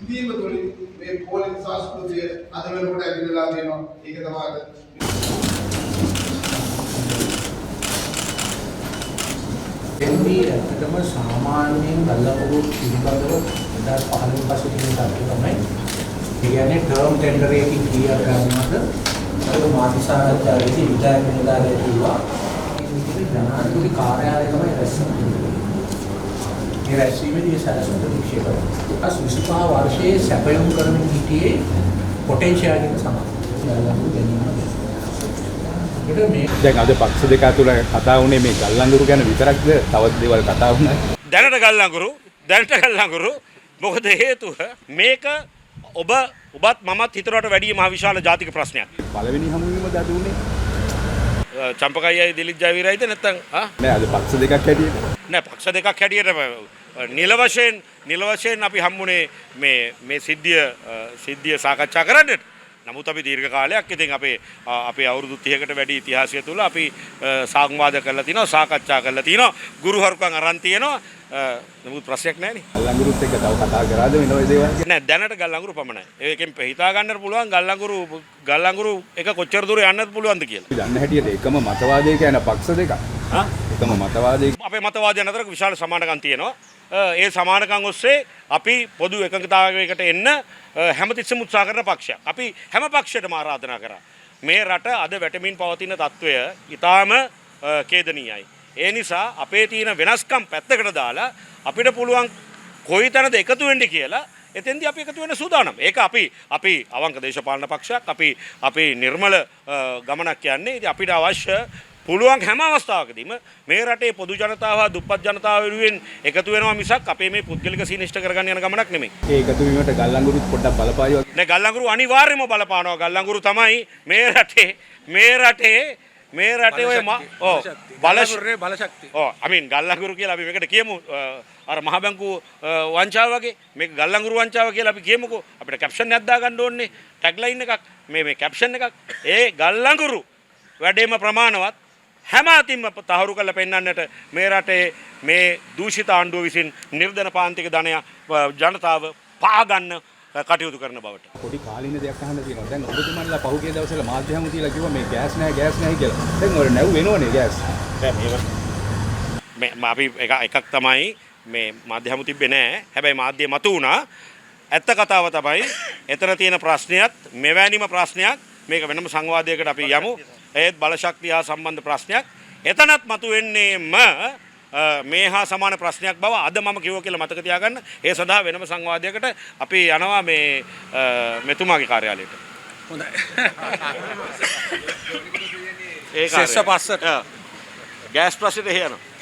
ඉදීම තුළින් මේ පොලිස් සංස්කෘතිය අද වෙනකොට ඇතිවලා තියෙනවා. ඒක තමයි ඇත්තටම සාමාන්‍යයෙන් ගල්ලපොරු පිළිබඳව 2015 පස්සේ තියෙන තත්ත්වය තමයි. ඒ කියන්නේ ටර්ම් ටෙන්ඩර් එකකින් ක්ලියර් කරනවාද ඒක මාධ්‍යසාකච්ඡාවේදී විදාය නිලධාරියා කිව්වා මේ ජනාධිපති කාර්යාලය තමයි රැස්වෙන්නේ. මේ රැස්වීමේදී සැලසුම් ප්‍රතික්ෂේප කරනවා. 25 වර්ෂයේ සැපයුම් කරමින් සිටියේ පොටෙන්ෂියල් එක සමාන. දැන් අද පක්ෂ දෙක අතර කතා වුණේ මේ ගල්ලංගුරු ගැන විතරක්ද තවත් දේවල් කතා වුණා? දැනට ගල්ලංගුරු මොකද හේතුව මේක ඔබත් මමත් හිතනවට වැඩිය මහ විශාල ජාතික ප්‍රශ්නයක්. පළවෙනි හමුවීමද අද උනේ? චම්පකයියි දිලිත් ජයවීරයිද නැත්නම් නෑ අද පක්ෂ දෙකක් හැටියට. නෑ පක්ෂ දෙකක් හැටියට නිල වශයෙන් අපි හම්බුනේ මේ සිද්ධිය සාකච්ඡා කරන්නට. නමුත් අපි දීර්ඝ කාලයක් ඉතින් අපේ අවුරුදු 30කට වැඩි ඉතිහාසය තුළ අපි සංවාද කරලා තිනවා සාකච්ඡා කරලා තිනවා ගුරු හරුකම් අරන් තියනවා නමුත් ප්‍රශ්නයක් නැහැ නේ. ගල්ලංගුරුත් එක්ක තව කතා කරාද වෙන ඔය දේවල්? නෑ දැනට ගල්ලංගුරු පමණයි. ඒකෙන් හිතා ගන්නට පුළුවන් ගල්ලංගුරු එක කොච්චර දුර යන්නත් පුළුවන්ද කියලා. දන්න හැටියට එකම මතවාදයක යන පක්ෂ දෙකක්. එකම මතවාදයක අපේ මතවාදයන් අතර විශාල සමානකම් තියෙනවා. ඒ සමානකම් ඔස්සේ අපි පොදු එකඟතාවයකට එන්න හැමතිස්සෙම උත්සාහ කරන පක්ෂයක්. අපි හැම පක්ෂයකටම ආරාධනා කරා. මේ රට අද වැටමින් පවතින තත්ත්වය ඊටාම ඛේදනීයයි. ඒ නිසා අපේ තියෙන වෙනස්කම් පැත්තකට දාලා අපිට පුළුවන් කොයිතැනද එකතු වෙන්න කියලා එතෙන්දී අපි එකතු වෙන්න සූදානම්. ඒක අපි අවංක දේශපාලන පක්ෂයක්. අපි නිර්මල ගමනක් යන්නේ. ඉතින් අපිට අවශ්‍ය පුළුවන් හැම අවස්ථාවකදීම මේ රටේ පොදු ජනතාව හා දුප්පත් ජනතාව වෙනුවෙන් එකතු වෙනවා මිසක් අපේ මේ පුද්ගලික සීනිෂ්ඨ කරගන්න යන ගමනක් නෙමෙයි. ඒ එකතු වීමට ගල්ලංගුරුත් පොඩ්ඩක් බලපායෝ. නෑ ගල්ලංගුරු අනිවාර්යයෙන්ම බලපානවා. ගල්ලංගුරු තමයි මේ රටේ ඔය බලශක්තිය. I mean ගල්ලංගුරු කියලා අපි මේකට කියමු අර මහ බැංකුව වංචාව වගේ මේක ගල්ලංගුරු වංචාව කියලා අපි කියමුකෝ. අපිට කැප්ෂන් එකක් දාගන්න ඕනේ. ටැග්ලයින් එකක් මේ කැප්ෂන් එකක්. ඒ ගල්ලංගුරු වැඩේම ප්‍රමාණවත් හැම අතින්ම තහවුරු කරලා පෙන්වන්නට මේ රටේ මේ දූෂිත ආණ්ඩුව විසින් නිර්ධන පාන්තික ධනය ජනතාව පාගන්න කටයුතු කරන බවට. පොඩි කාලින දෙයක් අහන්න තියෙනවා. දැන් ඔබතුමන්ලා පහුගිය දවස්වල මාධ්‍ය හමුතියලා කිව්වා මේ ගෑස් නැහැ කියලා. දැන් ඔය නැව් වෙනවනේ ගෑස්. දැන් අපි එකක් තමයි මේ මාධ්‍ය හමු තිබ්බේ නැහැ. හැබැයි මාධ්‍ය මතු වුණා. ඇත්ත කතාව තමයි එතන තියෙන ප්‍රශ්නයත් මෙවැනිම ප්‍රශ්නයක් මේක වෙනම සංවාදයකට අපි යමු. ඒත් බලශක්තිය හා සම්බන්ධ ප්‍රශ්නයක් එතනත් මතුවෙන්නේම මේ හා සමාන ප්‍රශ්නයක් බව අද මම කිව්වා කියලා මතක තියාගන්න. ඒ සඳහා වෙනම සංවාදයකට අපි යනවා මේ මෙතුමාගේ කාර්යාලයට. හොඳයි. ඒ කාර්යාලය. ගෑස් ප්‍රශ්නෙට එහෙ යනවා.